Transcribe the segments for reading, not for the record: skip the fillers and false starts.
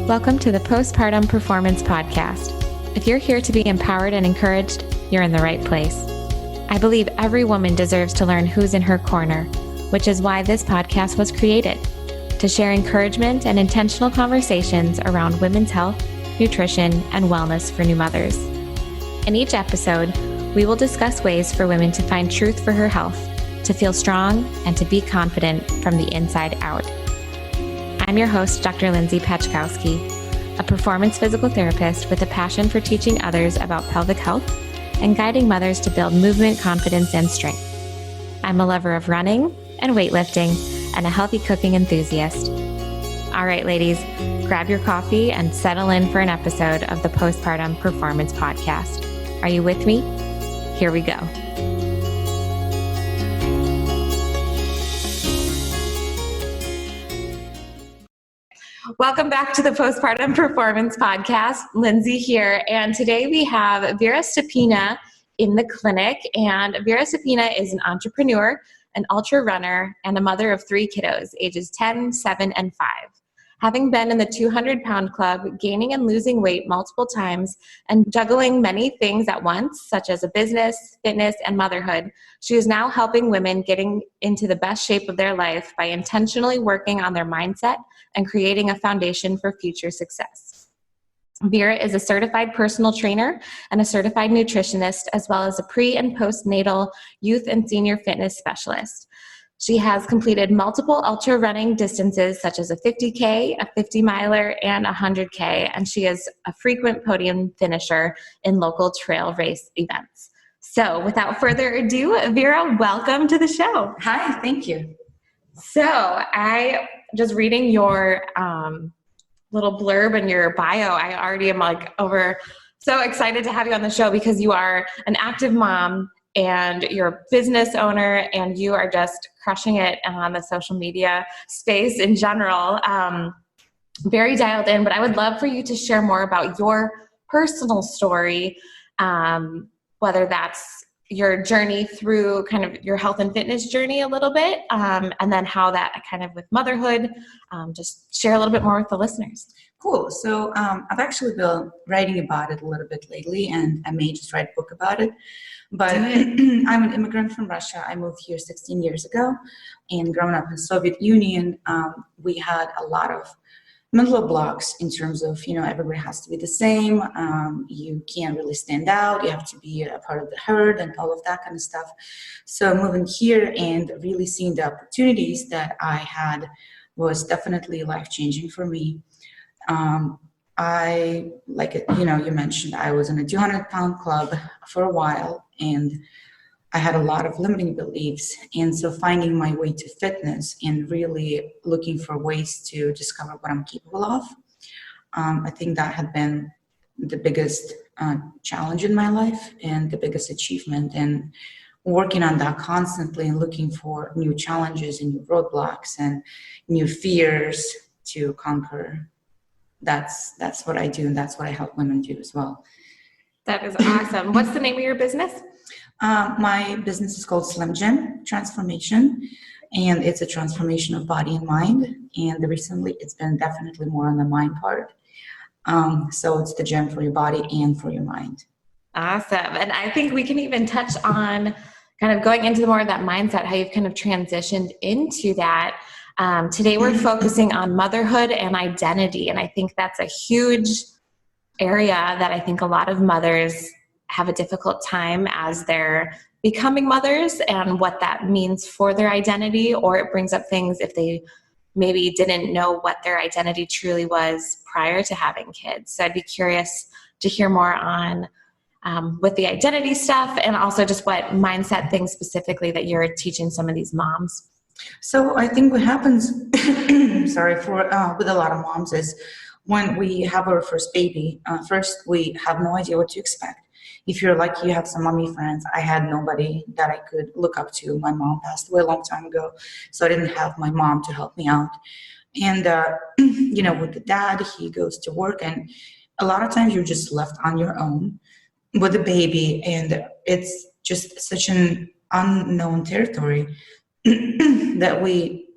Welcome to the Postpartum Performance Podcast. If you're here to be empowered and encouraged, you're in the right place. I believe every woman deserves to learn who's in her corner, which is why this podcast was created, to share encouragement and intentional conversations around women's health, nutrition, and wellness for new mothers. In each episode, we will discuss ways for women to find truth for her health, to feel strong, and to be confident from the inside out. I'm your host, Dr. Lindsay Peczkowski, a performance physical therapist with a passion for teaching others about pelvic health and guiding mothers to build movement, confidence, and strength. I'm a lover of running and weightlifting and a healthy cooking enthusiast. All right, ladies, grab your coffee and settle in for an episode of the Postpartum Performance Podcast. Are you with me? Here we go. Welcome back to the Postpartum Performance Podcast. Lindsay here, and today we have Vera Stepina in the clinic. And Vera Stepina is an entrepreneur, an ultra runner, and a mother of 3 kiddos, ages 10, 7, and 5. Having been in the 200-pound club, gaining and losing weight multiple times, and juggling many things at once, such as a business, fitness, and motherhood, she is now helping women getting into the best shape of their life by intentionally working on their mindset and creating a foundation for future success. Vera is a certified personal trainer and a certified nutritionist, as well as a pre- and postnatal youth and senior fitness specialist. She has completed multiple ultra running distances such as a 50K, a 50 miler, and a 100K, and she is a frequent podium finisher in local trail race events. So without further ado, Vera, welcome to the show. Hi, thank you. So I just reading your little blurb in your bio, I already am so excited to have you on the show because you are an active mom and you're a business owner, and you are just crushing it on the social media space in general. Very dialed in, but I would love for you to share more about your personal story, whether that's your journey through kind of your health and fitness journey a little bit, and then how that kind of with motherhood, just share a little bit more with the listeners. Cool. So I've actually been writing about it a little bit lately, and I may just write a book about it. But I'm an immigrant from Russia. I moved here 16 years ago, and growing up in Soviet Union, we had a lot of mental blocks in terms of, everybody has to be the same. You can't really stand out. You have to be a part of the herd and all of that kind of stuff. So moving here and really seeing the opportunities that I had was definitely life-changing for me. You mentioned, I was in a 200-pound club for a while, and I had a lot of limiting beliefs. And so finding my way to fitness and really looking for ways to discover what I'm capable of, I think that had been the biggest challenge in my life and the biggest achievement. And working on that constantly and looking for new challenges and new roadblocks and new fears to conquer. That's what I do, and that's what I help women do as well. That is awesome. What's the name of your business? My business is called Slim Gym Transformation, and it's a transformation of body and mind. And recently, it's been definitely more on the mind part. So it's the gym for your body and for your mind. Awesome. And I think we can even touch on kind of going into more of that mindset, how you've kind of transitioned into that. Today we're focusing on motherhood and identity, and I think that's a huge area that I think a lot of mothers have a difficult time as they're becoming mothers and what that means for their identity, or it brings up things if they maybe didn't know what their identity truly was prior to having kids. So I'd be curious to hear more on with the identity stuff, and also just what mindset things specifically that you're teaching some of these moms. So I think what happens, with a lot of moms is when we have our first baby, first we have no idea what to expect. If you're lucky, you have some mommy friends. I had nobody that I could look up to. My mom passed away a long time ago, so I didn't have my mom to help me out. And, with the dad, he goes to work, and a lot of times you're just left on your own with a baby, and it's just such an unknown territory that we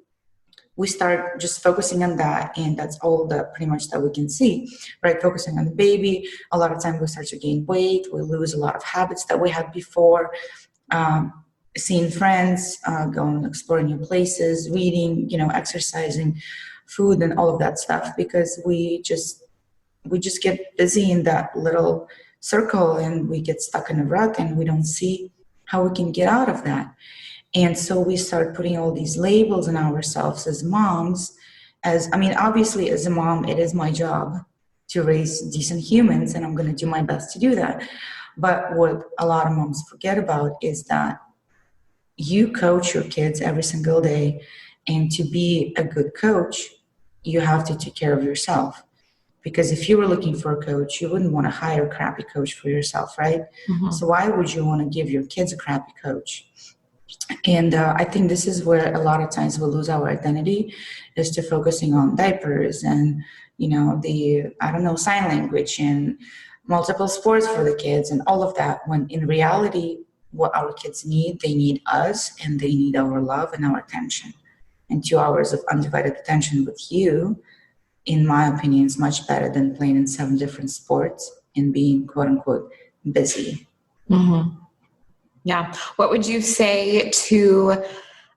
we start just focusing on that, and that's all that pretty much that we can see, right? Focusing on the baby. A lot of times we start to gain weight, we lose a lot of habits that we had before, seeing friends, going, exploring new places, reading, exercising, food, and all of that stuff, because we just get busy in that little circle, and we get stuck in a rut, and we don't see how we can get out of that. And so we start putting all these labels on ourselves as moms. Obviously, as a mom, it is my job to raise decent humans, and I'm going to do my best to do that. But what a lot of moms forget about is that you coach your kids every single day, and to be a good coach, you have to take care of yourself. Because if you were looking for a coach, you wouldn't want to hire a crappy coach for yourself, right? Mm-hmm. So why would you want to give your kids a crappy coach? And I think this is where a lot of times we lose our identity, is to focusing on diapers and, sign language and multiple sports for the kids and all of that. When in reality, what our kids need, they need us, and they need our love and our attention. And 2 hours of undivided attention with you, in my opinion, is much better than playing in 7 different sports and being, quote unquote, busy. Mm-hmm. Yeah. What would you say to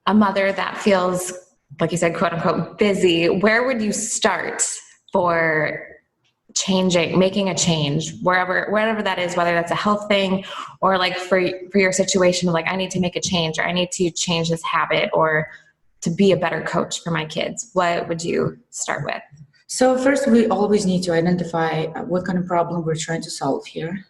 a mother that feels, like you said, quote unquote, busy? Where would you start for making a change, wherever that is, whether that's a health thing or like for your situation, like I need to make a change, or I need to change this habit, or to be a better coach for my kids? What would you start with? So first, we always need to identify what kind of problem we're trying to solve here.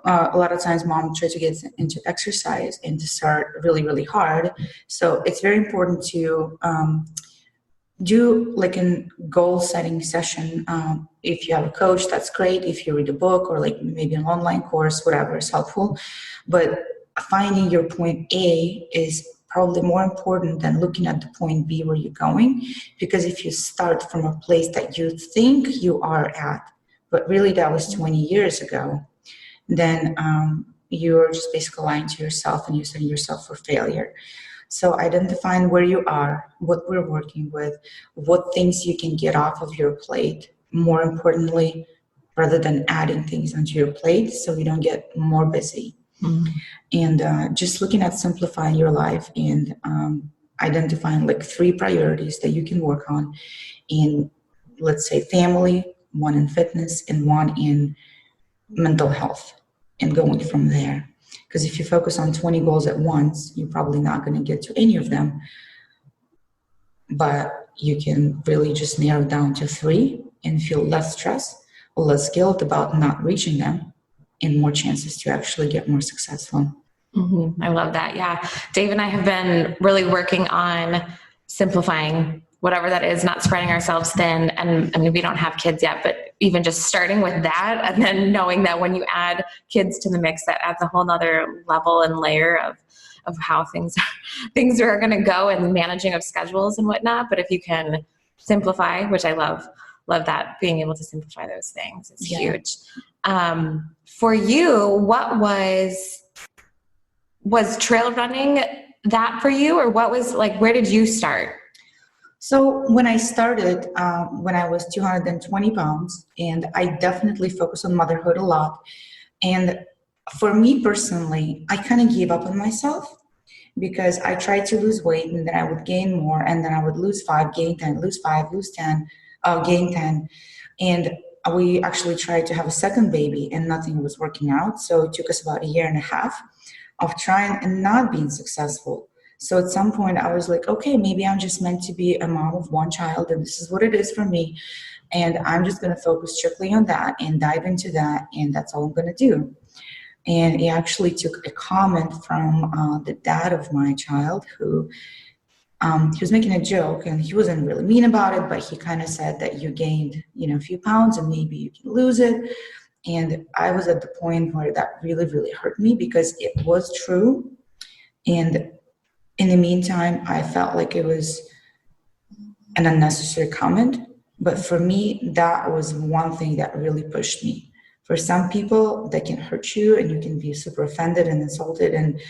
A lot of times mom try to get into exercise and to start really, really hard. So it's very important to do like a goal setting session. If you have a coach, that's great. If you read a book or like maybe an online course, whatever is helpful. But finding your point A is probably more important than looking at the point B where you're going. Because if you start from a place that you think you are at, but really that was 20 years ago, then you're just basically lying to yourself, and you're setting yourself for failure. So identifying where you are, what we're working with, what things you can get off of your plate, more importantly, rather than adding things onto your plate so you don't get more busy. Mm-hmm. And just looking at simplifying your life and identifying like 3 priorities that you can work on in, let's say, family, 1 in fitness, and 1 in mental health, and going from there. Because if you focus on 20 goals at once, you're probably not going to get to any of them. But you can really just narrow down to 3 and feel less stress or less guilt about not reaching them, and more chances to actually get more successful. Mm-hmm. I love that. Yeah. Dave and I have been really working on simplifying whatever that is, not spreading ourselves thin. And I mean, we don't have kids yet, but even just starting with that, and then knowing that when you add kids to the mix, that adds a whole nother level and layer of how things are going to go, and managing of schedules and whatnot. But if you can simplify, which I love that, being able to simplify those things is huge. For you, what was trail running that for you, or what was like, where did you start? So when I started, when I was 220 pounds, and I definitely focused on motherhood a lot. And for me personally, I kind of gave up on myself, because I tried to lose weight, and then I would gain more, and then I would lose 5, gain 10, lose 5, lose 10, gain 10. And we actually tried to have a second baby, and nothing was working out. So it took us about 1.5 years of trying and not being successful. So at some point I was like, okay, maybe I'm just meant to be a mom of 1 child, and this is what it is for me. And I'm just going to focus strictly on that and dive into that. And that's all I'm going to do. And it actually took a comment from the dad of my child, who he was making a joke, and he wasn't really mean about it, but he kind of said that you gained, a few pounds and maybe you can lose it. And I was at the point where that really, really hurt me, because it was true. And in the meantime, I felt like it was an unnecessary comment. But for me, that was one thing that really pushed me. For some people, that can hurt you, and you can be super offended and insulted, and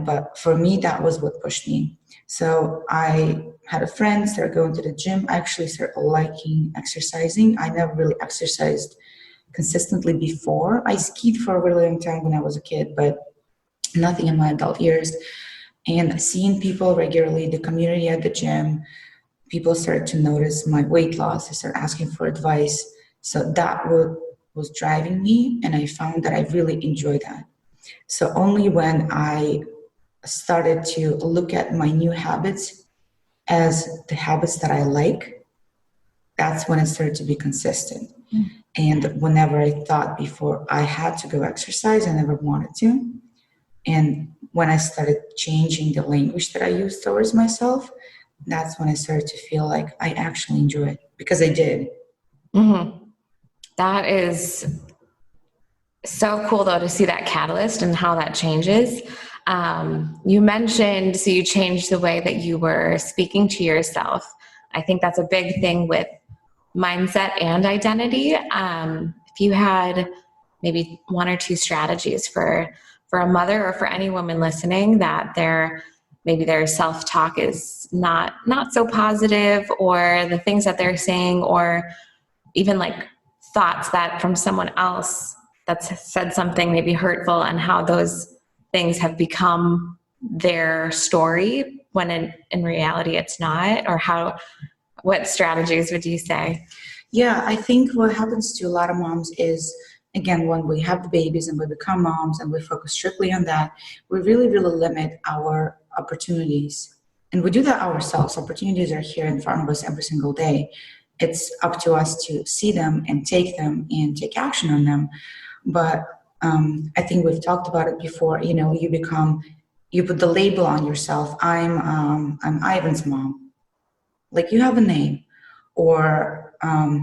but for me, that was what pushed me. So I had a friend start going to the gym. I actually started liking exercising. I never really exercised consistently before. I skied for a really long time when I was a kid, but nothing in my adult years. And seeing people regularly, the community at the gym, people started to notice my weight loss. They started asking for advice. So that was driving me, and I found that I really enjoy that. So only when I started to look at my new habits as the habits that I like, that's when it started to be consistent. Mm. And whenever I thought before I had to go exercise, I never wanted to. And when I started changing the language that I use towards myself, that's when I started to feel like I actually enjoy it, because I did. Mm-hmm. That is so cool, though, to see that catalyst and how that changes. You mentioned, so you changed the way that you were speaking to yourself. I think that's a big thing with mindset and identity. If you had maybe one or two strategies for a mother or for any woman listening that maybe their self-talk is not so positive, or the things that they're saying, or even like thoughts that from someone else that's said something maybe hurtful, and how those things have become their story when in reality it's not, or what strategies would you say? Yeah, I think what happens to a lot of moms is, again, when we have the babies and we become moms and we focus strictly on that, we really, really limit our opportunities. And we do that ourselves. Opportunities are here in front of us every single day. It's up to us to see them and take action on them. But I think we've talked about it before. You know, you put the label on yourself. I'm Ivan's mom. Like, you have a name, or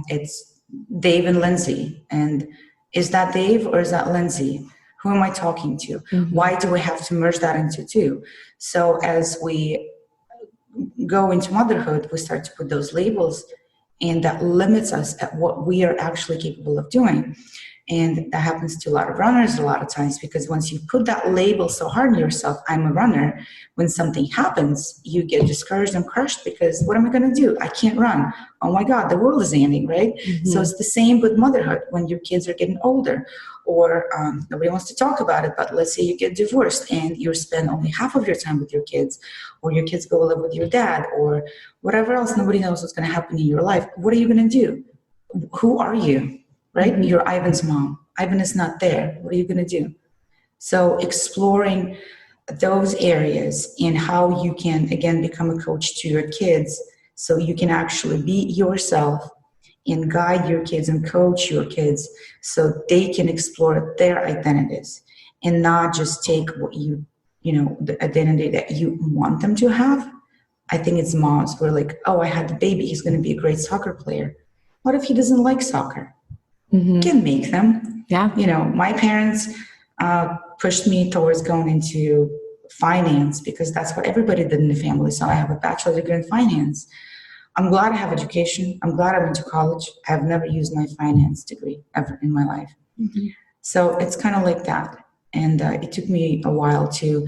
it's Dave and Lindsay. And is that Dave or is that Lindsay? Who am I talking to? Mm-hmm. Why do we have to merge that into two? So as we go into motherhood, we start to put those labels, and that limits us at what we are actually capable of doing. And that happens to a lot of runners a lot of times, because once you put that label so hard on yourself, I'm a runner, when something happens, you get discouraged and crushed, because what am I going to do? I can't run. Oh my God, the world is ending, right? Mm-hmm. So it's the same with motherhood. When your kids are getting older, or nobody wants to talk about it, but let's say you get divorced and you spend only half of your time with your kids, or your kids go live with your dad, or whatever else, nobody knows what's going to happen in your life. What are you going to do? Who are you? Right? Mm-hmm. You're Ivan's mom. Ivan is not there. What are you going to do? So exploring those areas and how you can, again, become a coach to your kids, so you can actually be yourself and guide your kids and coach your kids, so they can explore their identities and not just take what the identity that you want them to have. I think it's moms who are like, oh, I had the baby, he's going to be a great soccer player. What if he doesn't like soccer? Mm-hmm. Can make them. Yeah. You know, my parents pushed me towards going into finance, because that's what everybody did in the family. So I have a bachelor's degree in finance. I'm glad I have education. I'm glad I went to college. I've never used my finance degree ever in my life. Mm-hmm. So it's kind of like that. And it took me a while to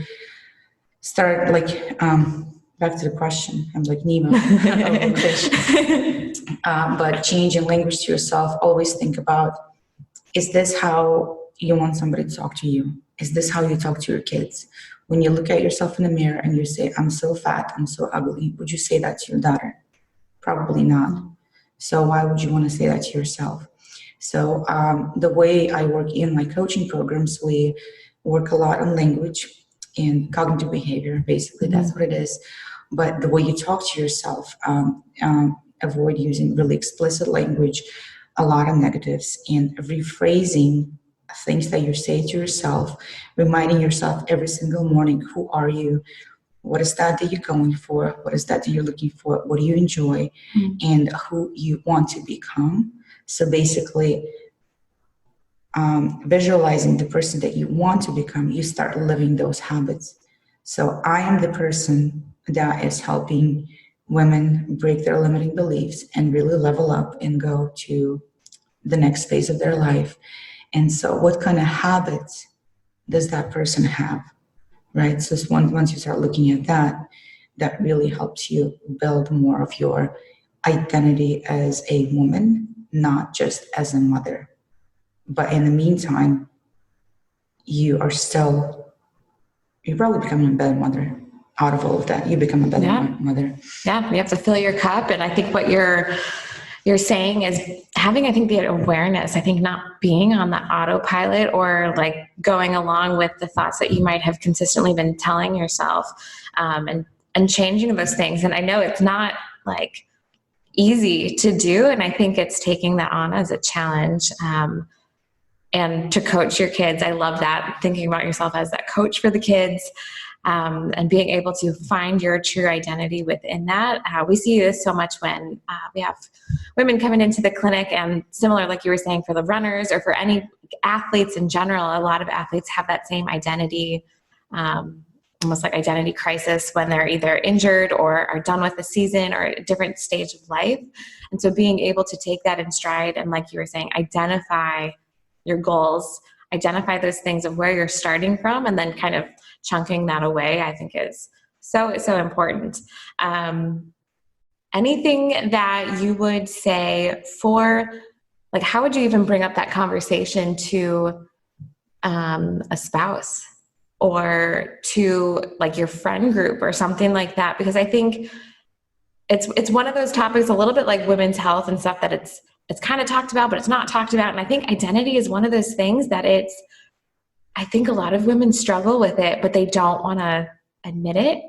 start, back to the question. I'm like Nemo. But changing language to yourself, always think about, is this how you want somebody to talk to you? Is this how you talk to your kids? When you look at yourself in the mirror and you say, I'm so fat, I'm so ugly, would you say that to your daughter? Probably not. So why would you want to say that to yourself? So the way I work in my coaching programs, we work a lot on language and cognitive behavior. Basically, that's what it is. But the way you talk to yourself, avoid using really explicit language, a lot of negatives, and rephrasing things that you say to yourself, reminding yourself every single morning, who are you? What is that you're going for? What is that you're looking for? What do you enjoy? And who you want to become. So basically, visualizing the person that you want to become, you start living those habits. So I am the person that is helping women break their limiting beliefs and really level up and go to the next phase of their life. And so what kind of habits does that person have, right? So once you start looking at that, that really helps you build more of your identity as a woman, not just as a mother. But in the meantime, you're probably becoming a better mother out of all of that. You become a better mother. Yeah, you have to fill your cup. And I think what you're saying is having, I think, the awareness, I think not being on the autopilot or like going along with the thoughts that you might have consistently been telling yourself, and changing those things. And I know it's not like easy to do. And I think it's taking that on as a challenge. And to coach your kids. I love that, thinking about yourself as that coach for the kids, and being able to find your true identity within that. We see this so much when we have women coming into the clinic, and similar, like you were saying, for the runners or for any athletes in general, a lot of athletes have that same identity, almost like identity crisis when they're either injured or are done with the season or a different stage of life. And so being able to take that in stride and, like you were saying, identify your goals, identify those things of where you're starting from, and then kind of chunking that away, I think is so important. Anything that you would say for, like, how would you even bring up that conversation to a spouse or to like your friend group or something like that? Because I think it's one of those topics, a little bit like women's health and stuff, that it's kind of talked about, but it's not talked about. And I think identity is one of those things that I think a lot of women struggle with it, but they don't want to admit it.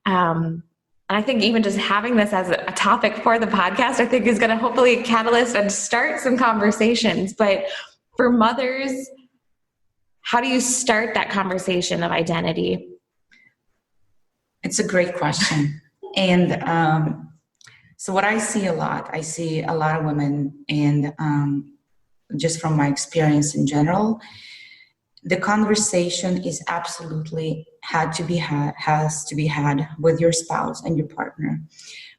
And I think even just having this as a topic for the podcast, I think is going to hopefully catalyst and start some conversations. But for mothers, how do you start that conversation of identity? It's a great question. And so what I see a lot of women, and just from my experience in general, the conversation is absolutely has to be had with your spouse and your partner.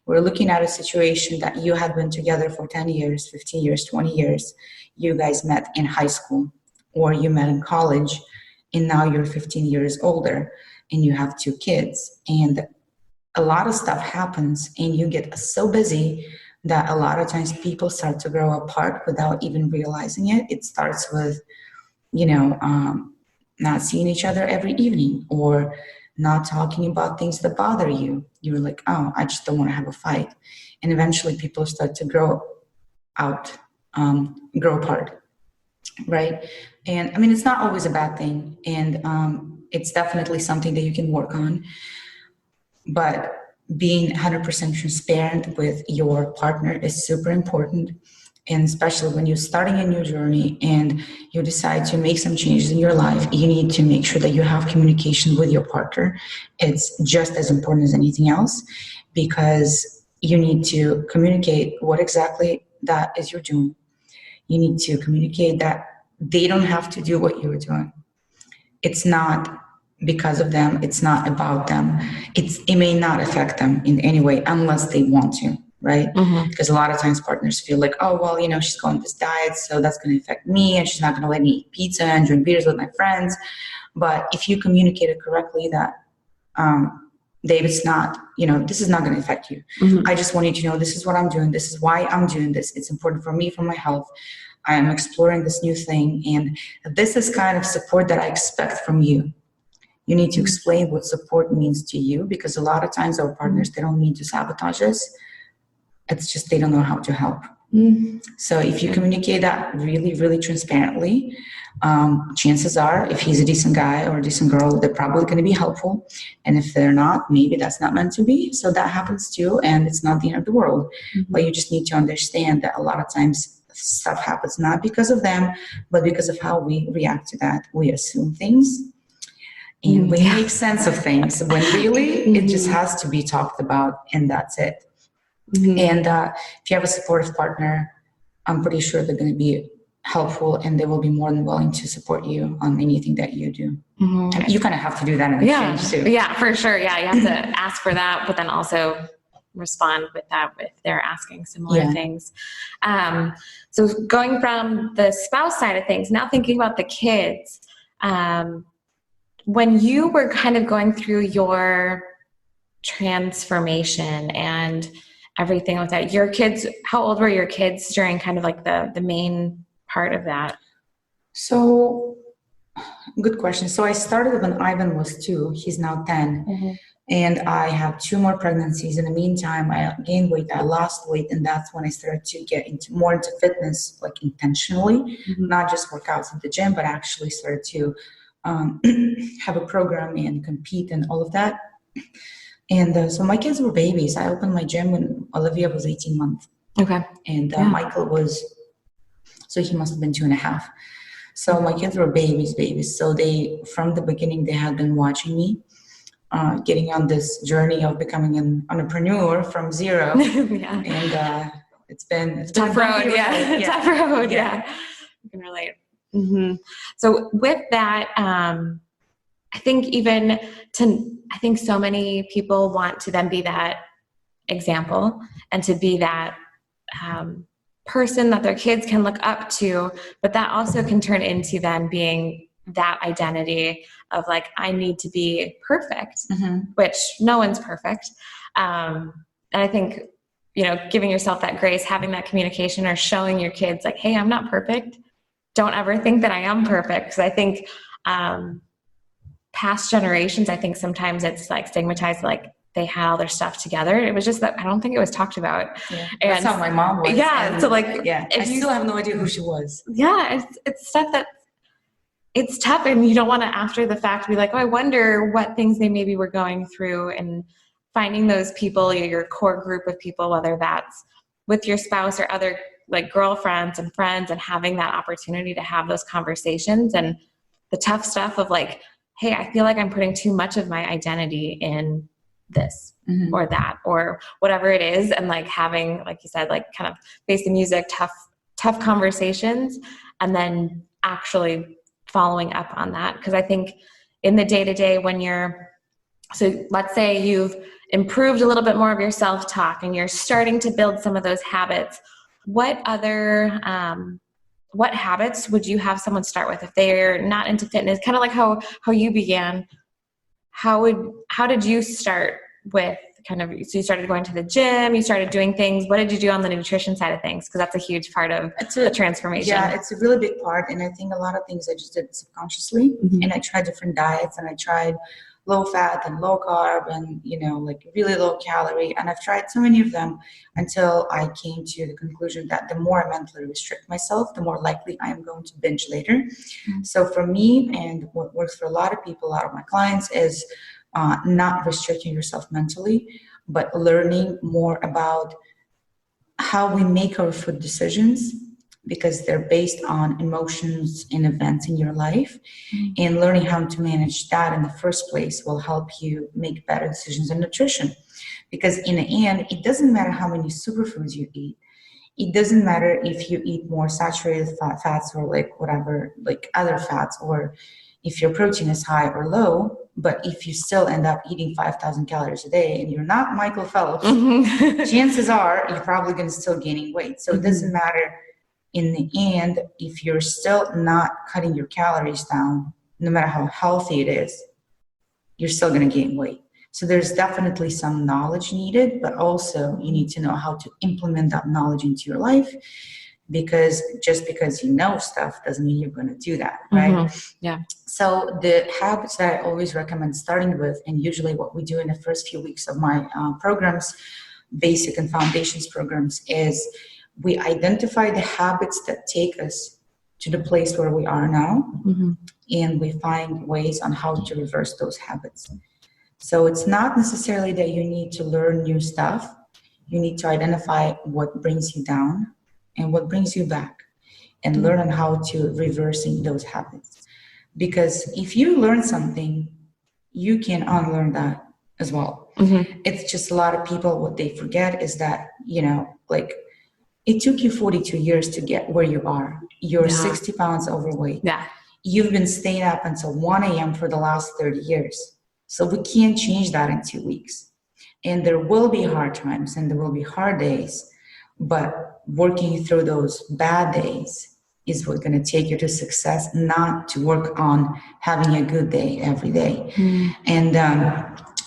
We're looking at a situation that you had been together for 10 years, 15 years, 20 years. You guys met in high school, or you met in college, and now you're 15 years older and you have 2 kids. And a lot of stuff happens, and you get so busy that a lot of times people start to grow apart without even realizing it. It starts with, not seeing each other every evening, or not talking about things that bother you. You're like, oh, I just don't want to have a fight. And eventually people start to grow apart, right? And I mean, it's not always a bad thing. And it's definitely something that you can work on. But being 100% transparent with your partner is super important. And especially when you're starting a new journey and you decide to make some changes in your life, you need to make sure that you have communication with your partner. It's just as important as anything else, because you need to communicate what exactly that is you're doing. You need to communicate that they don't have to do what you're doing. It's not because of them. It's not about them. It may not affect them in any way unless they want to, right? Mm-hmm. Because a lot of times partners feel like, oh, well, she's going on this diet, so that's going to affect me, and she's not going to let me eat pizza and drink beers with my friends. But if you communicate it correctly, that Dave, it's not, this is not going to affect you. Mm-hmm. I just want you to know this is what I'm doing. This is why I'm doing this. It's important for me, for my health. I am exploring this new thing, and this is kind of support that I expect from you. You need to explain what support means to you, because a lot of times our partners, they don't mean to sabotage us. It's just they don't know how to help. Mm-hmm. So if you communicate that really, really transparently, chances are, if he's a decent guy or a decent girl, they're probably going to be helpful. And if they're not, maybe that's not meant to be. So that happens too, and it's not the end of the world. Mm-hmm. But you just need to understand that a lot of times stuff happens not because of them, but because of how we react to that. We assume things, and we make sense of things when really it just has to be talked about, and that's it. Mm-hmm. And if you have a supportive partner, I'm pretty sure they're going to be helpful, and they will be more than willing to support you on anything that you do. Mm-hmm. And you kind of have to do that in exchange too. Yeah, for sure. Yeah, you have to ask for that, but then also respond with that if they're asking similar things. So going from the spouse side of things, now thinking about the kids, when you were kind of going through your transformation and everything with that. Your kids, how old were your kids during kind of like the main part of that? So, good question. So I started when Ivan was 2. He's now 10. Mm-hmm. And I have 2 more pregnancies. In the meantime, I gained weight, I lost weight, and that's when I started to get more into fitness, like intentionally, not just workouts at the gym, but actually started to have a program and compete and all of that. And so my kids were babies. I opened my gym when Olivia was 18 months. Okay. And Michael so he must have been 2.5. So my kids were babies. So from the beginning, they had been watching me. Getting on this journey of becoming an entrepreneur from zero. Yeah. And it's been tough road. Yeah. Tough road. Yeah. I can relate. Mm-hmm. So with that, I think I think so many people want to then be that example and to be that person that their kids can look up to, but that also can turn into then being that identity of like, I need to be perfect, which no one's perfect. And I think, giving yourself that grace, having that communication or showing your kids like, hey, I'm not perfect. Don't ever think that I am perfect. Because I think past generations, I think sometimes it's like stigmatized, like they had all their stuff together. It was just that I don't think it was talked about. Yeah, that's how my mom was. Yeah. So like, I still have no idea who she was. Yeah. It's stuff that it's tough, and you don't want to after the fact be like, oh, I wonder what things they maybe were going through, and finding those people, your core group of people, whether that's with your spouse or other like girlfriends and friends, and having that opportunity to have those conversations and the tough stuff of like, hey, I feel like I'm putting too much of my identity in this or that or whatever it is. And like having, like you said, like kind of face the music, tough conversations, and then actually following up on that. Because I think in the day-to-day so let's say you've improved a little bit more of your self-talk and you're starting to build some of those habits, what other what habits would you have someone start with if they're not into fitness? Kind of like how you began. How did you start with so you started going to the gym, you started doing things. What did you do on the nutrition side of things? Because that's a huge part of the transformation. Yeah, it's a really big part. And I think a lot of things I just did subconsciously. And I tried different diets, and I tried low fat and low carb and, like really low calorie. And I've tried so many of them until I came to the conclusion that the more I mentally restrict myself, the more likely I am going to binge later. So for me, and what works for a lot of people, a lot of my clients, is not restricting yourself mentally, but learning more about how we make our food decisions, because they're based on emotions and events in your life. And learning how to manage that in the first place will help you make better decisions in nutrition. Because in the end, it doesn't matter how many superfoods you eat. It doesn't matter if you eat more saturated fats or like whatever, like other fats, or if your protein is high or low. But if you still end up eating 5,000 calories a day and you're not Michael Phelps, chances are you're probably going to still gaining weight. So it doesn't matter in the end, if you're still not cutting your calories down, no matter how healthy it is, you're still going to gain weight. So there's definitely some knowledge needed, but also you need to know how to implement that knowledge into your life, because just because you know stuff doesn't mean you're going to do that, right? Yeah. So the habits that I always recommend starting with, and usually what we do in the first few weeks of my programs, basic and foundations programs, is we identify the habits that take us to the place where we are now, and we find ways on how to reverse those habits. So it's not necessarily that you need to learn new stuff. You need to identify what brings you down and what brings you back, and learn on how to reversing those habits. Because if you learn something, you can unlearn that as well. It's just a lot of people, what they forget is that, like, it took you 42 years to get where you are. You're 60 pounds overweight. Yeah. You've been staying up until 1 a.m. for the last 30 years. So we can't change that in 2 weeks. And there will be hard times and there will be hard days, but working through those bad days is what's going to take you to success, not to work on having a good day every day. And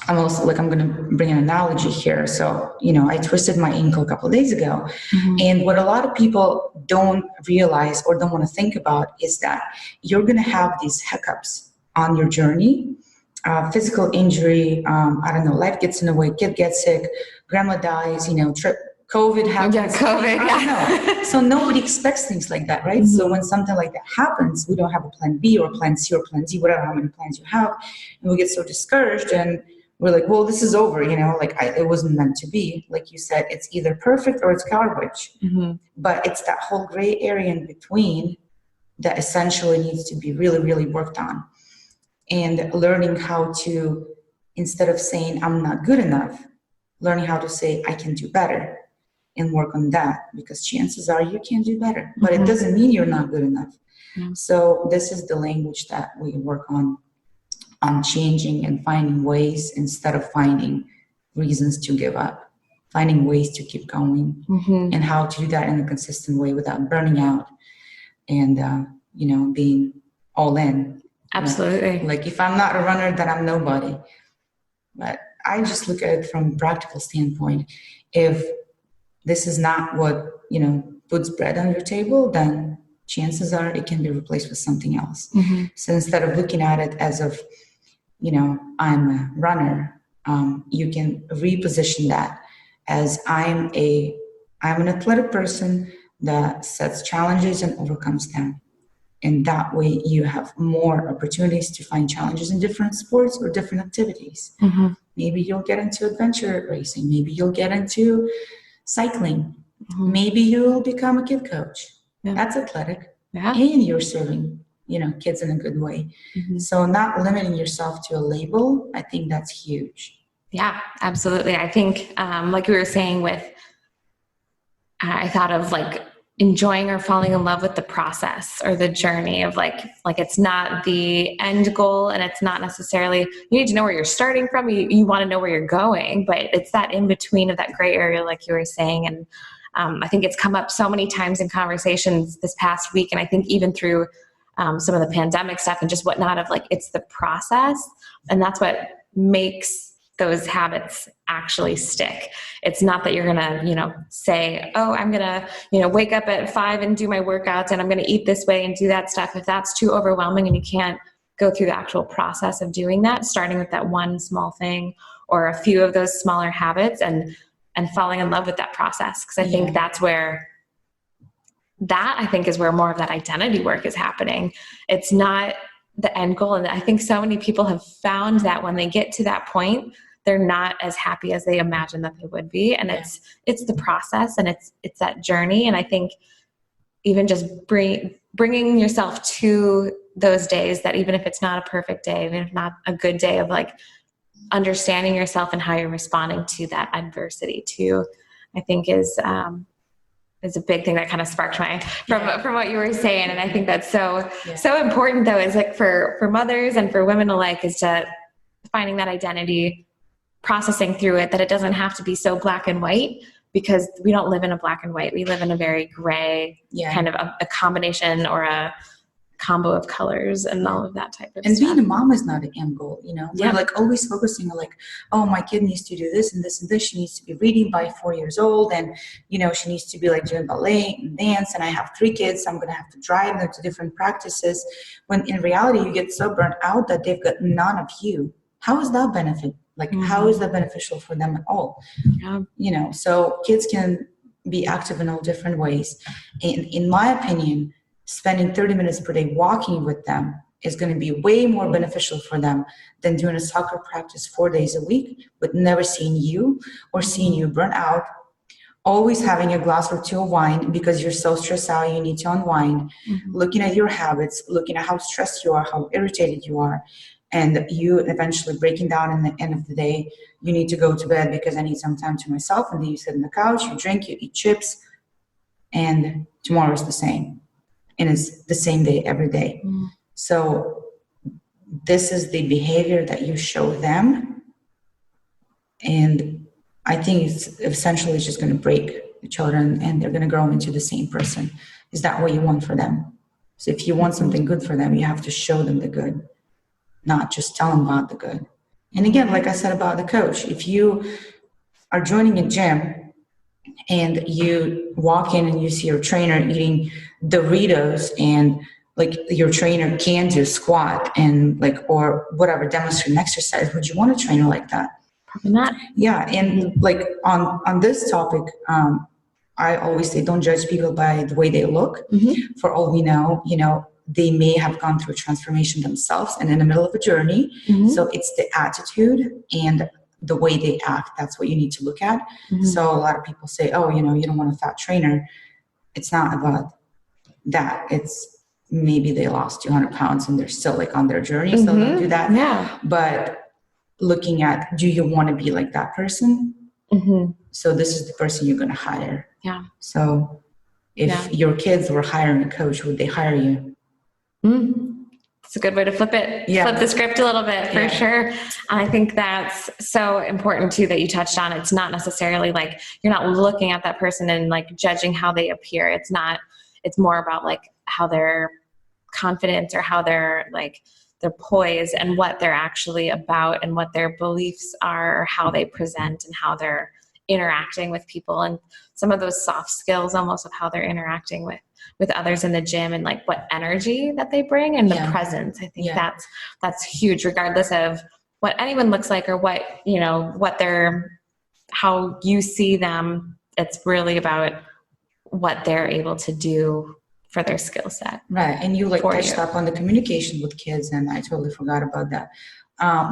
I'm also like, I'm going to bring an analogy here. So, I twisted my ankle a couple of days ago. And what a lot of people don't realize or don't want to think about is that you're going to have these hiccups on your journey. Physical injury, I don't know, life gets in the way, kid gets sick, grandma dies, COVID happens. Yeah, COVID. I don't know. So nobody expects things like that, right? So when something like that happens, we don't have a plan B or plan C or plan D, whatever, how many plans you have. And we get so discouraged and we're like, well, this is over, it wasn't meant to be. Like you said, it's either perfect or it's garbage. But it's that whole gray area in between that essentially needs to be really, really worked on. And learning how to, instead of saying, I'm not good enough, learning how to say, I can do better and work on that, because chances are you can do better, but it doesn't mean you're not good enough. So this is the language that we work on changing and finding ways instead of finding reasons to give up, finding ways to keep going, and how to do that in a consistent way without burning out and, being all in. Absolutely. Like if I'm not a runner, then I'm nobody. But I just look at it from a practical standpoint. If this is not what, puts bread on your table, then chances are it can be replaced with something else. So instead of looking at it as of, I'm a runner, you can reposition that as I'm an athletic person that sets challenges and overcomes them. And that way you have more opportunities to find challenges in different sports or different activities. Maybe you'll get into adventure racing. Maybe you'll get into cycling. Maybe you'll become a kid coach. That's athletic. And you're serving, kids in a good way. So not limiting yourself to a label, I think that's huge. Yeah, absolutely. I think, like we were saying I thought of like enjoying or falling in love with the process or the journey of like it's not the end goal, and it's not necessarily, you need to know where you're starting from. You want to know where you're going, but it's that in between of that gray area, like you were saying. And I think it's come up so many times in conversations this past week. And I think even through some of the pandemic stuff and just whatnot of like, it's the process. And that's what makes those habits actually stick. It's not that you're going to, say, oh, I'm going to, wake up at 5 and do my workouts and I'm going to eat this way and do that stuff. If that's too overwhelming and you can't go through the actual process of doing that, starting with that one small thing or a few of those smaller habits and falling in love with that process. Because I think that's where I think is where more of that identity work is happening. It's not the end goal. And I think so many people have found that when they get to that point, they're not as happy as they imagined that they would be. And it's the process and it's that journey. And I think even just bringing yourself to those days that even if it's not a perfect day, even if not a good day, of like understanding yourself and how you're responding to that adversity too, I think is a big thing that kind of sparked from what you were saying. And I think that's so important though, is like for mothers and for women alike, is to finding that identity, processing through it, that it doesn't have to be so black and white, because we don't live in a black and white. We live in a very gray kind of a combination or a combo of colors and all of that type of and stuff. Being a mom is not an end goal, We're like always focusing on like, oh, my kid needs to do this and this and this. She needs to be reading by 4 years old, and she needs to be like doing ballet and dance, and I have 3 kids, so I'm gonna have to drive them to different practices, when in reality you get so burnt out that they've got none of you. How is that benefit? Like, how is that beneficial for them at all? So kids can be active in all different ways. And in my opinion, spending 30 minutes per day walking with them is going to be way more beneficial for them than doing a soccer practice 4 days a week, but never seeing you or seeing you burn out, always having a glass or 2 of wine because you're so stressed out, you need to unwind, looking at your habits, looking at how stressed you are, how irritated you are, and you eventually breaking down in the end of the day. You need to go to bed because I need some time to myself, and then you sit on the couch, you drink, you eat chips, and tomorrow is the same. And it's the same day every day. So this is the behavior that you show them. And I think it's essentially just going to break the children, and they're going to grow into the same person. Is that what you want for them? So if you want something good for them, you have to show them the good, not just tell them about the good. And again, like I said about the coach, if you are joining a gym and you walk in and you see your trainer eating Doritos and like your trainer can do squat and like, or whatever, demonstrate an exercise, would you want a trainer like that? Probably not. Yeah. And like on this topic, I always say, don't judge people by the way they look. For all we know, they may have gone through a transformation themselves and in the middle of a journey. So it's the attitude and the way they act. That's what you need to look at. So a lot of people say, oh, you don't want a fat trainer. It's not about that. It's maybe they lost 200 pounds and they're still like on their journey. So don't do that. Yeah. But looking at, do you want to be like that person? So this is the person you're going to hire. Yeah. So if your kids were hiring a coach, would they hire you? It's a good way to flip it, flip the script a little bit for sure. I think that's so important too, that you touched on. It's not necessarily like, you're not looking at that person and like judging how they appear. It's more about like how their confidence or how they're like, their poise and what they're actually about and what their beliefs are, or how they present and how they're interacting with people, and some of those soft skills almost of how they're interacting with others in the gym, and like what energy that they bring and the presence. I think that's huge, regardless of what anyone looks like or what, how you see them. It's really about what they're able to do for their skill set. Right. And you touched up on the communication with kids, and I totally forgot about that.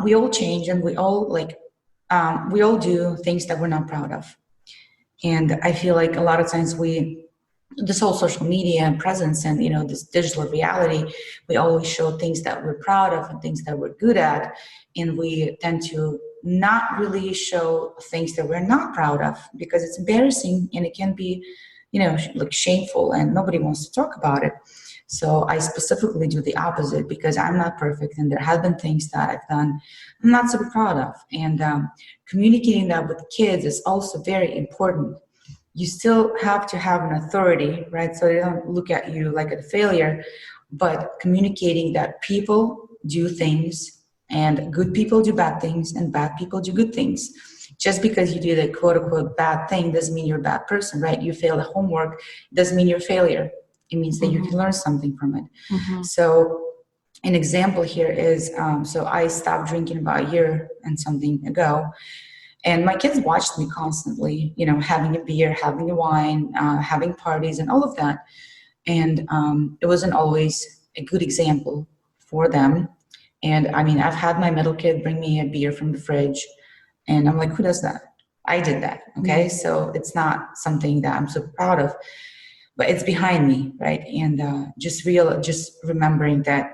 We all change, and we all do things that we're not proud of. And I feel like a lot of times this whole social media presence and, this digital reality, we always show things that we're proud of and things that we're good at. And we tend to not really show things that we're not proud of, because it's embarrassing and it can be, like shameful, and nobody wants to talk about it. So I specifically do the opposite, because I'm not perfect and there have been things that I've done I'm not super proud of. And communicating that with kids is also very important. You still have to have an authority, right? So they don't look at you like a failure, but communicating that people do things, and good people do bad things, and bad people do good things. Just because you do the quote unquote bad thing doesn't mean you're a bad person, right? You fail the homework doesn't mean you're a failure. It means that you can learn something from it. So an example here is, so I stopped drinking about a year and something ago. And my kids watched me constantly, having a beer, having a wine, having parties and all of that. And it wasn't always a good example for them. And I mean, I've had my middle kid bring me a beer from the fridge, and I'm like, who does that? I did that. Okay. So it's not something that I'm so proud of, but it's behind me. Right. And just remembering that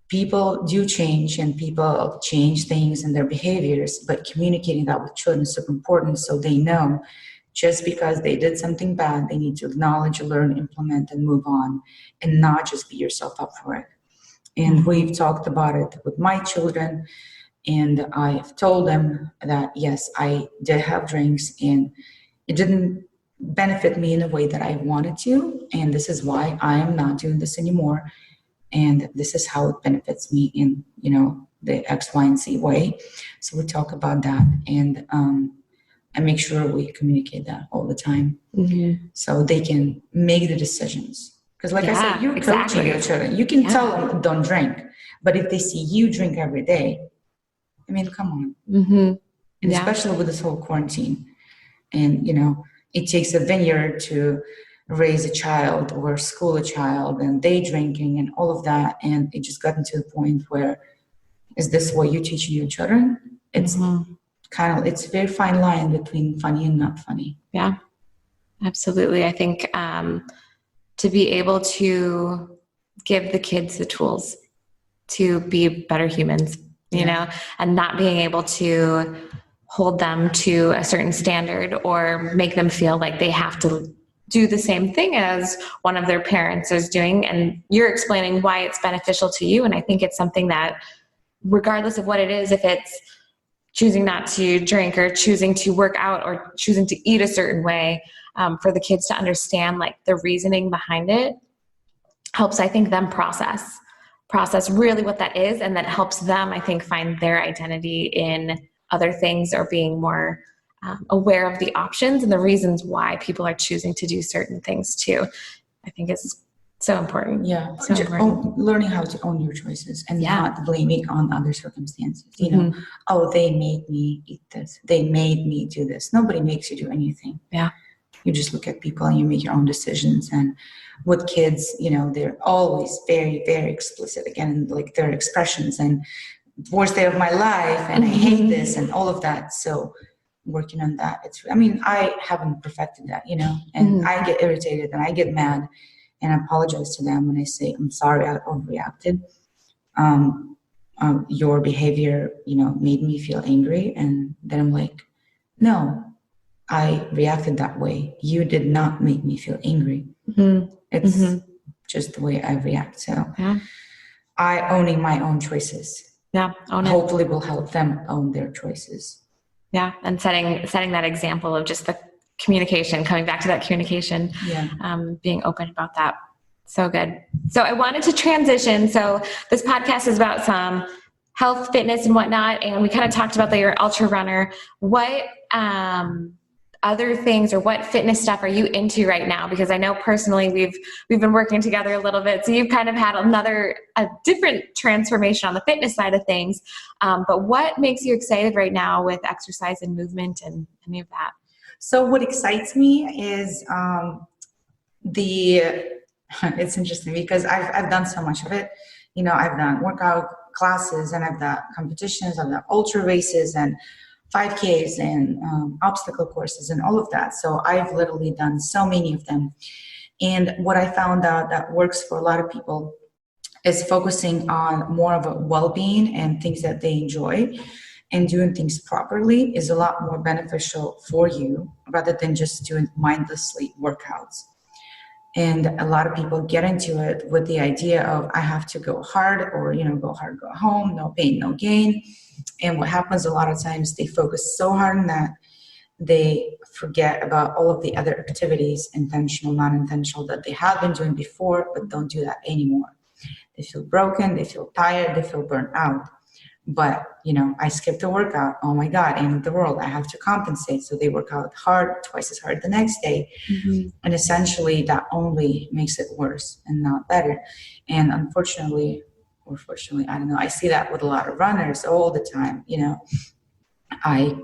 people do change, and people change things and their behaviors, but communicating that with children is super important, so they know just because they did something bad, they need to acknowledge, learn, implement, and move on, and not just beat yourself up for it. And we've talked about it with my children, and I've told them that, yes, I did have drinks, and it didn't benefit me in a way that I wanted to, and this is why I am not doing this anymore. And this is how it benefits me in, the X, Y, and Z way. So we talk about that, and I make sure we communicate that all the time, so they can make the decisions. Because like I said, you're coaching your children. You can tell them don't drink, but if they see you drink every day, I mean, come on. And especially with this whole quarantine, and it takes a vineyard to raise a child or school a child, and day drinking and all of that. And it just gotten to the point where, is this what you're teaching your children? It's it's a very fine line between funny and not funny. Yeah, absolutely. I think to be able to give the kids the tools to be better humans, and not being able to hold them to a certain standard or make them feel like they have to do the same thing as one of their parents is doing. And you're explaining why it's beneficial to you. And I think it's something that, regardless of what it is, if it's choosing not to drink or choosing to work out or choosing to eat a certain way, for the kids to understand like the reasoning behind it helps, I think, them process process really what that is, and that helps them, I think, find their identity in other things, or being more aware of the options and the reasons why people are choosing to do certain things too. I think is so important. Yeah, so important. Learning how to own your choices and not blaming on other circumstances. You know, oh, they made me eat this. They made me do this. Nobody makes you do anything. Yeah. You just look at people and you make your own decisions. And with kids, you know, they're always very, very explicit, again, like their expressions, and worst day of my life, and I hate this, and all of that. So working on that, I haven't perfected that, you know, and I get irritated and I get mad and I apologize to them when I say, I'm sorry, I overreacted. Your behavior, you know, made me feel angry. And then I'm like, no, I reacted that way. You did not make me feel angry. It's just the way I react. So I owning my own choices. Yeah. Hopefully will help them own their choices. Yeah. And setting that example of just the communication, coming back to that communication, being open about that. So good. So I wanted to transition. So this podcast is about some health, fitness, and whatnot. And we kind of talked about that you're an ultra runner. What other things, or what fitness stuff are you into right now? Because I know personally we've been working together a little bit. So you've kind of had a different transformation on the fitness side of things. But what makes you excited right now with exercise and movement and any of that? So what excites me is it's interesting because I've done so much of it. You know, I've done workout classes, and I've done competitions, I've done ultra races and 5Ks and obstacle courses and all of that. So I've literally done so many of them. And what I found out that works for a lot of people is focusing on more of a well-being and things that they enjoy, and doing things properly is a lot more beneficial for you rather than just doing mindlessly workouts. And a lot of people get into it with the idea of, I have to go hard, or, you know, go hard, go home, no pain, no gain. And what happens a lot of times, they focus so hard on that, they forget about all of the other activities, intentional, non-intentional, that they have been doing before, but don't do that anymore. They feel broken, they feel tired, they feel burnt out. But, you know, I skipped a workout. Oh my God, end of the world. I have to compensate. So they work out hard, twice as hard the next day. And essentially that only makes it worse and not better. And unfortunately, or fortunately, I don't know, I see that with a lot of runners all the time. You know, I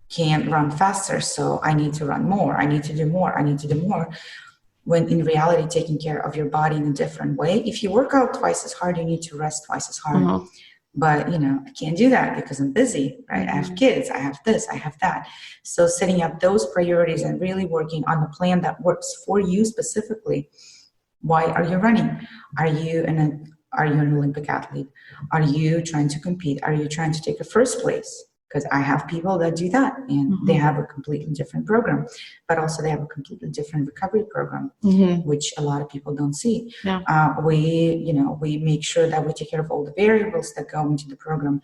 can't run faster, so I need to run more. I need to do more. I need to do more. When in reality, taking care of your body in a different way. If you work out twice as hard, you need to rest twice as hard. But, you know, I can't do that because I'm busy, right? I have kids, I have this, I have that. So setting up those priorities and really working on the plan that works for you specifically. Why are you running? Are you an Olympic athlete? Are you trying to compete? Are you trying to take a first place? Because I have people that do that, and they have a completely different program, but also they have a completely different recovery program, which a lot of people don't see. We make sure that we take care of all the variables that go into the program.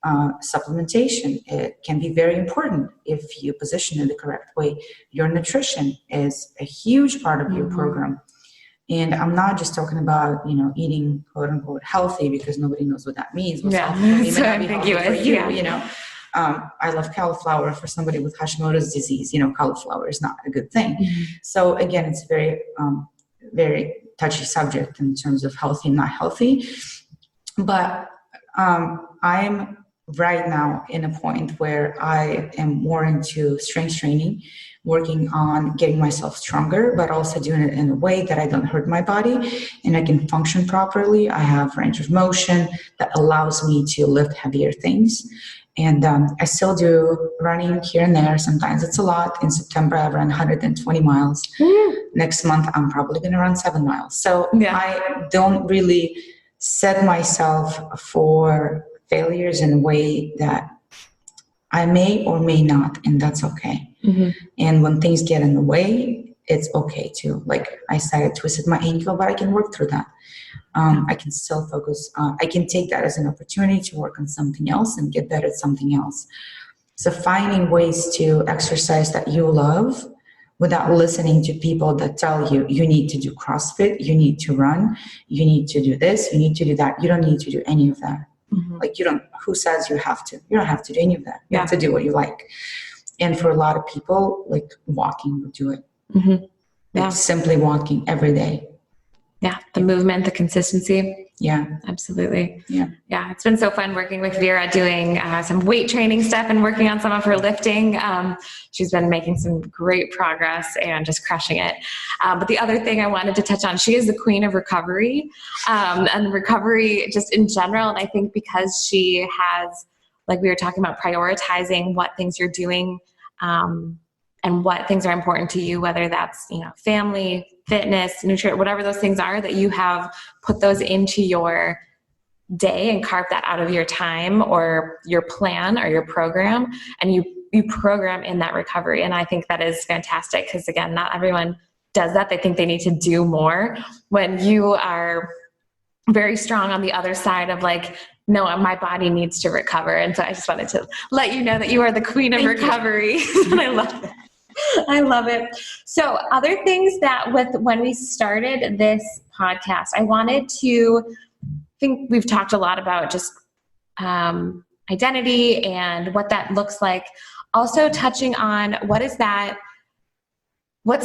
Supplementation, it can be very important if you position it the correct way. Your nutrition is a huge part of your program. And I'm not just talking about, you know, eating quote unquote healthy, because nobody knows what that means. What's healthy for me may not be healthy for you, you know. I love cauliflower. For somebody with Hashimoto's disease, you know, cauliflower is not a good thing. So again, it's a very, very touchy subject in terms of healthy and not healthy. But I'm right now in a point where I am more into strength training, working on getting myself stronger, but also doing it in a way that I don't hurt my body and I can function properly. I have range of motion that allows me to lift heavier things. And I still do running here and there. Sometimes it's a lot. In September, I ran 120 miles. Next month, I'm probably going to run 7 miles. So I don't really set myself for failures in a way that I may or may not, and that's okay. And when things get in the way, it's okay too. Like I said, I twisted my ankle, but I can work through that. I can still focus. I can take that as an opportunity to work on something else and get better at something else. So finding ways to exercise that you love, but also doing it in a way that without listening to people that tell you, you need to do CrossFit, you need to run, you need to do this, you need to do that. You don't need to do any of that. Like who says you have to? You don't have to do any of that. You have to do what you like. And for a lot of people, like walking will do it. Like simply walking every day. Yeah, the movement, the consistency. Yeah, absolutely. Yeah, it's been so fun working with Vera, doing some weight training stuff and working on some of her lifting. She's been making some great progress and just crushing it. But the other thing I wanted to touch on, she is the queen of recovery, and recovery just in general. And I think because she has, like we were talking about, prioritizing what things you're doing, and what things are important to you, whether that's, family, fitness, nutrition, whatever those things are, that you have put those into your day and carved that out of your time or your plan or your program, and you program in that recovery. And I think that is fantastic, because again, not everyone does that. They think they need to do more, when you are very strong on the other side of like, no, my body needs to recover. And so I just wanted to let you know that you are the queen of recovery. And I love it. I love it. So other things that when we started this podcast, I wanted to think we've talked a lot about just identity and what that looks like. Also touching on what's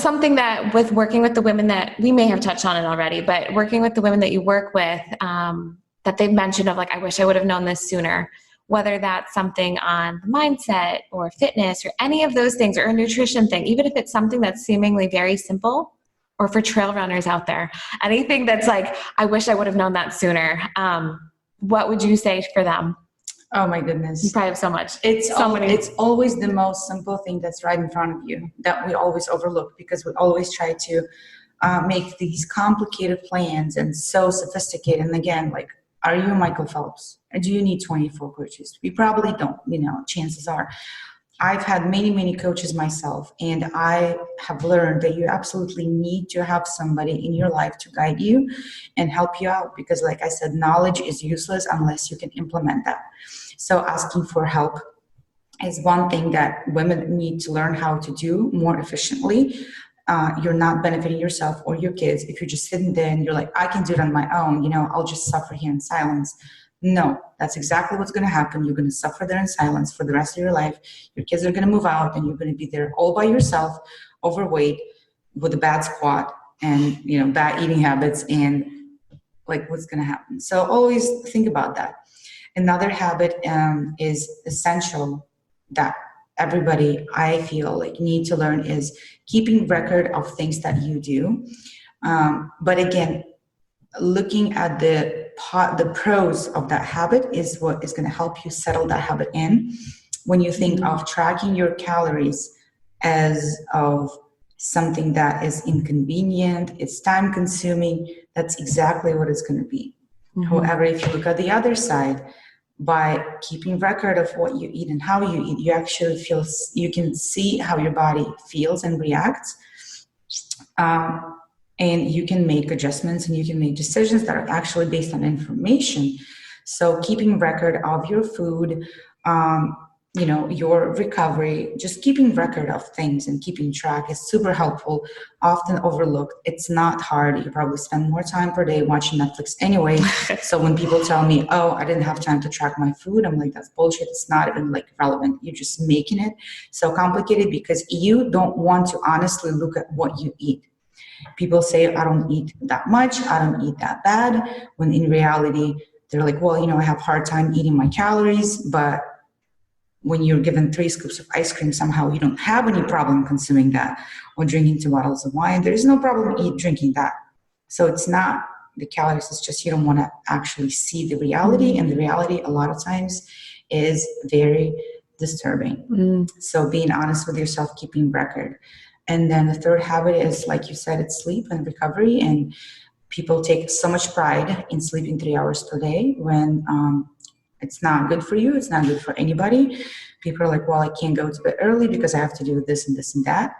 something that with working with the women that we may have touched on it already, but working with the women that you work with, that they've mentioned of like, I wish I would have known this sooner. Whether that's something on the mindset or fitness or any of those things, or a nutrition thing, even if it's something that's seemingly very simple, or for trail runners out there, anything that's like, I wish I would have known that sooner. What would you say for them? Oh my goodness. You probably have so much. It's always the most simple thing that's right in front of you that we always overlook, because we always try to make these complicated plans and so sophisticated. And again, like, are you Michael Phelps? Or do you need 24 coaches? We probably don't, chances are. I've had many, many coaches myself, and I have learned that you absolutely need to have somebody in your life to guide you and help you out, because like I said, knowledge is useless unless you can implement that. So asking for help is one thing that women need to learn how to do more efficiently. You're not benefiting yourself or your kids if you're just sitting there and you're like, I can do it on my own, I'll just suffer here in silence. No, that's exactly what's going to happen. You're going to suffer there in silence for the rest of your life. Your kids are going to move out, and you're going to be there all by yourself, overweight, with a bad squat and, bad eating habits, and like, what's going to happen? So always think about that. Another habit is essential that everybody, I feel like, need to learn is keeping record of things that you do. But again, looking at the pros of that habit is what is going to help you settle that habit in. When you think of tracking your calories as of something that is inconvenient, it's time consuming, that's exactly what it's going to be. However, if you look at the other side, by keeping record of what you eat and how you eat, you actually you can see how your body feels and reacts. And you can make adjustments and you can make decisions that are actually based on information. So keeping record of your food, your recovery, just keeping record of things and keeping track is super helpful, often overlooked. It's not hard. You probably spend more time per day watching Netflix anyway. So when people tell me, oh, I didn't have time to track my food, I'm like, that's bullshit. It's not even like relevant. You're just making it so complicated because you don't want to honestly look at what you eat. People say, I don't eat that much, I don't eat that bad, when in reality, they're like, well, I have a hard time eating my calories, but when you're given 3 scoops of ice cream, somehow you don't have any problem consuming that, or drinking 2 bottles of wine, there is no problem drinking that. So it's not the calories, it's just you don't want to actually see the reality, and the reality a lot of times is very disturbing. So being honest with yourself, keeping record. And then the third habit is, like you said, it's sleep and recovery. And people take so much pride in sleeping 3 hours per day when it's not good for you. It's not good for anybody. People are like, well, I can't go to bed early because I have to do this and this and that.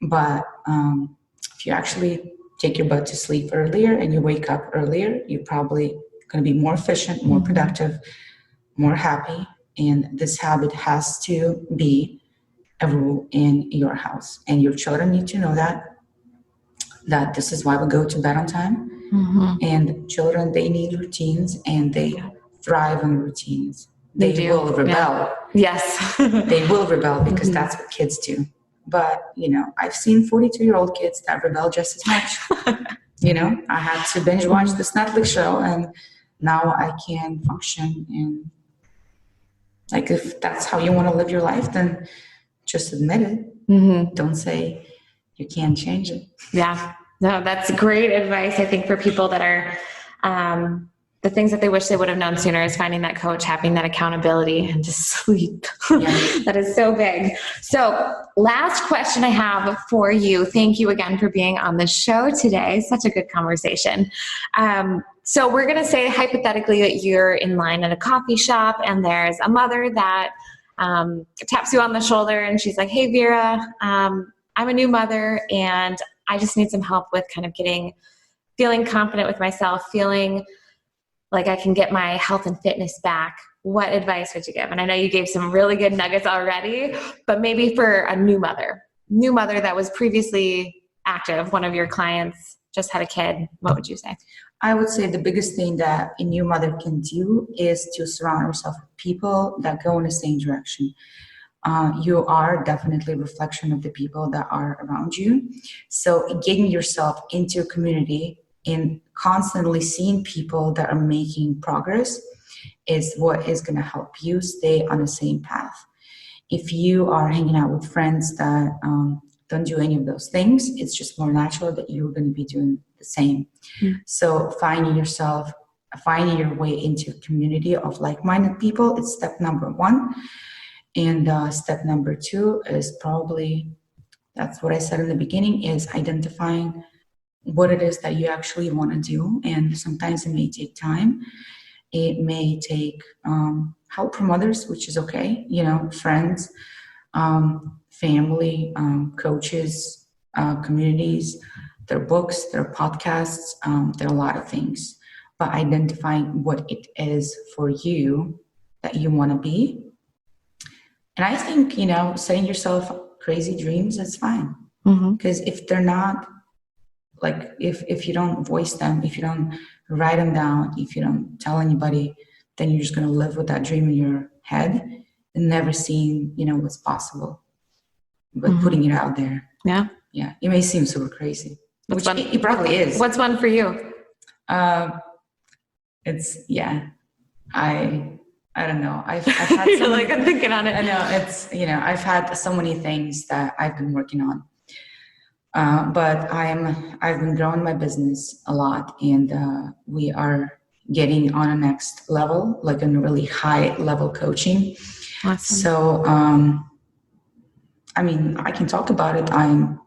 But if you actually take your butt to sleep earlier and you wake up earlier, you're probably going to be more efficient, more productive, more happy. And this habit has to be a rule in your house, and your children need to know that this is why we go to bed on time. And children, they need routines, and they thrive on routines. They will rebel. Yes. They will rebel because that's what kids do. But, I've seen 42-year-old kids that rebel just as much. I had to binge watch this Netflix show, and now I can function. And like, if that's how you want to live your life, then just admit it. Don't say you can't change it. Yeah. No, that's great advice. I think for people that are, the things that they wish they would have known sooner is finding that coach, having that accountability, and just sleep. That is so big. So last question I have for you. Thank you again for being on the show today. Such a good conversation. So we're going to say hypothetically that you're in line at a coffee shop, and there's a mother that taps you on the shoulder, and she's like, "Hey, Vera, I'm a new mother, and I just need some help with kind of feeling confident with myself, feeling like I can get my health and fitness back." What advice would you give? And I know you gave some really good nuggets already, but maybe for a new mother that was previously active, one of your clients just had a kid, what would you say? I would say the biggest thing that a new mother can do is to surround herself with people that go in the same direction. You are definitely a reflection of the people that are around you. So getting yourself into a community and constantly seeing people that are making progress is what is going to help you stay on the same path. If you are hanging out with friends that don't do any of those things, it's just more natural that you're going to be doing the same. So finding your way into a community of like-minded people is step number one. And step number two is probably, that's what I said in the beginning, is identifying what it is that you actually want to do. And sometimes it may take time. It may take help from others, which is okay. Friends, family, coaches, communities, there are books, there are podcasts, there are a lot of things. But identifying what it is for you that you want to be. And I think, setting yourself crazy dreams, that's fine. Because if they're not, like, if you don't voice them, if you don't write them down, if you don't tell anybody, then you're just going to live with that dream in your head and never seeing, what's possible. But putting it out there. Yeah. It may seem super crazy, which it probably is. What's one for you? I don't know. I've had You're like, I'm thinking on it. I know it's, I've had so many things that I've been working on. But I've been growing my business a lot, and we are getting on a next level, like a really high level coaching. Awesome. So, I can talk about it. I'm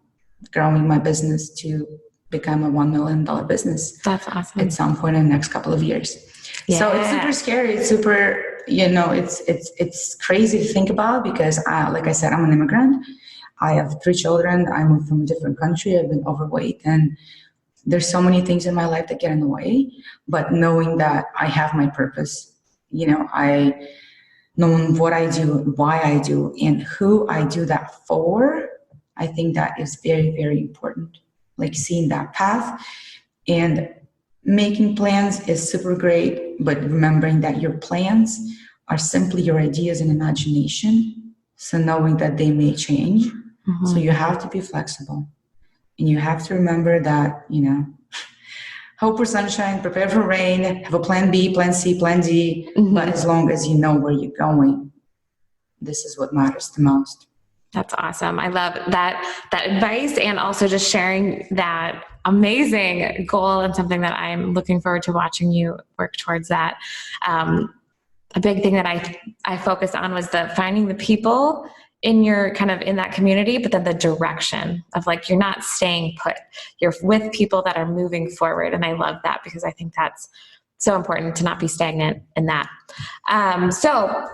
growing my business to become a $1 million business. That's awesome. At some point in the next couple of years. Yeah. So it's super scary. It's super, it's crazy to think about because like I said, I'm an immigrant. I have 3 children. I moved from a different country. I've been overweight, and there's so many things in my life that get in the way. But knowing that I have my purpose, knowing what I do, why I do, and who I do that for, I think that is very, very important. Like seeing that path, and making plans is super great, but remembering that your plans are simply your ideas and imagination. So knowing that they may change. So you have to be flexible, and you have to remember that, hope for sunshine, prepare for rain, have a plan B, plan C, plan D. But as long as you know where you're going, this is what matters the most. That's awesome. I love that advice, and also just sharing that amazing goal, and something that I'm looking forward to watching you work towards that. A big thing that I focused on was finding the people in your kind of in that community, but then the direction of like, you're not staying put, you're with people that are moving forward. And I love that because I think that's so important to not be stagnant in that. So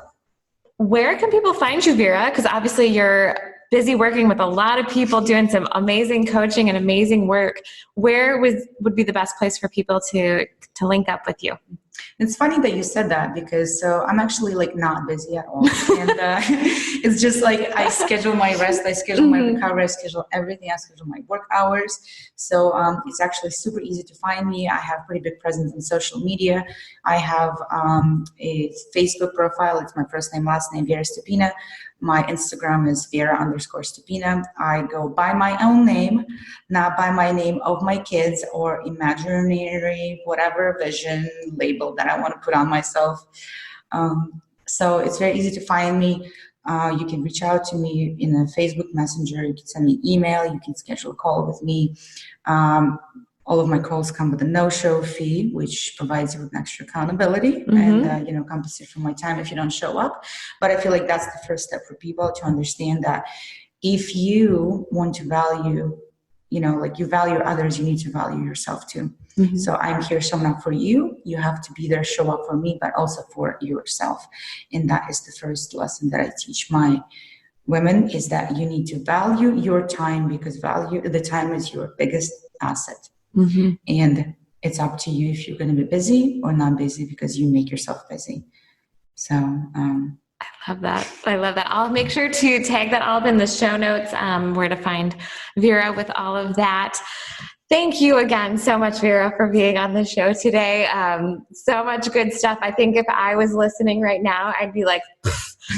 where can people find you, Vera? Because obviously you're busy working with a lot of people, doing some amazing coaching and amazing work. Where would be the best place for people to link up with you? It's funny that you said that because so I'm actually like not busy at all. And it's just like I schedule my rest, I schedule my recovery, I schedule everything, I schedule my work hours. So it's actually super easy to find me. I have pretty big presence in social media. I have a Facebook profile. It's my first name, last name, Vera Stepina. My Instagram is Vera_Stepina. I go by my own name, not by my name of my kids or imaginary, whatever vision label that I want to put on myself. So it's very easy to find me. You can reach out to me in a Facebook Messenger. You can send me an email. You can schedule a call with me. All of my calls come with a no-show fee, which provides you with extra accountability and, compensate for my time if you don't show up. But I feel like that's the first step for people to understand that if you want to value, you value others, you need to value yourself too. So I'm here showing up for you. You have to be there, show up for me, but also for yourself. And that is the first lesson that I teach my women is that you need to value your time because the time is your biggest asset. And it's up to you if you're going to be busy or not busy because you make yourself busy. So I love that. I love that. I'll make sure to tag that all up in the show notes, where to find Vera with all of that. Thank you again so much, Vera, for being on the show today. So much good stuff. I think if I was listening right now, I'd be like,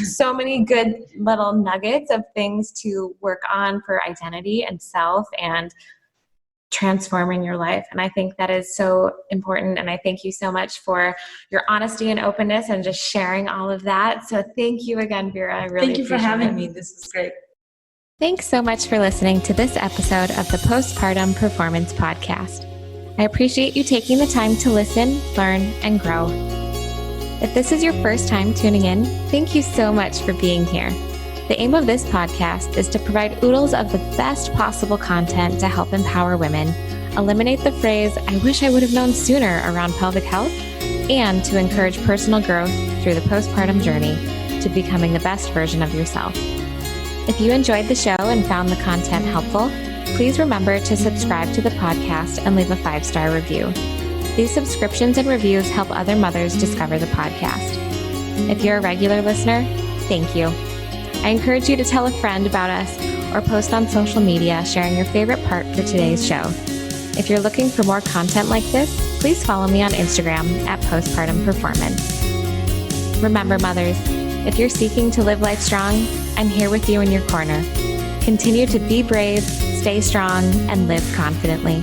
so many good little nuggets of things to work on for identity and self and transforming your life. And I think that is so important. And I thank you so much for your honesty and openness and just sharing all of that. So thank you again, Vera. I really thank you for having me. This is great. Thanks so much for listening to this episode of the Postpartum Performance Podcast. I appreciate you taking the time to listen, learn, and grow. If this is your first time tuning in, thank you so much for being here. The aim of this podcast is to provide oodles of the best possible content to help empower women, eliminate the phrase, "I wish I would have known sooner" around pelvic health, and to encourage personal growth through the postpartum journey to becoming the best version of yourself. If you enjoyed the show and found the content helpful, please remember to subscribe to the podcast and leave a 5-star review. These subscriptions and reviews help other mothers discover the podcast. If you're a regular listener, thank you. I encourage you to tell a friend about us or post on social media sharing your favorite part for today's show. If you're looking for more content like this, please follow me on Instagram at Postpartum Performance. Remember, mothers, if you're seeking to live life strong, I'm here with you in your corner. Continue to be brave, stay strong, and live confidently.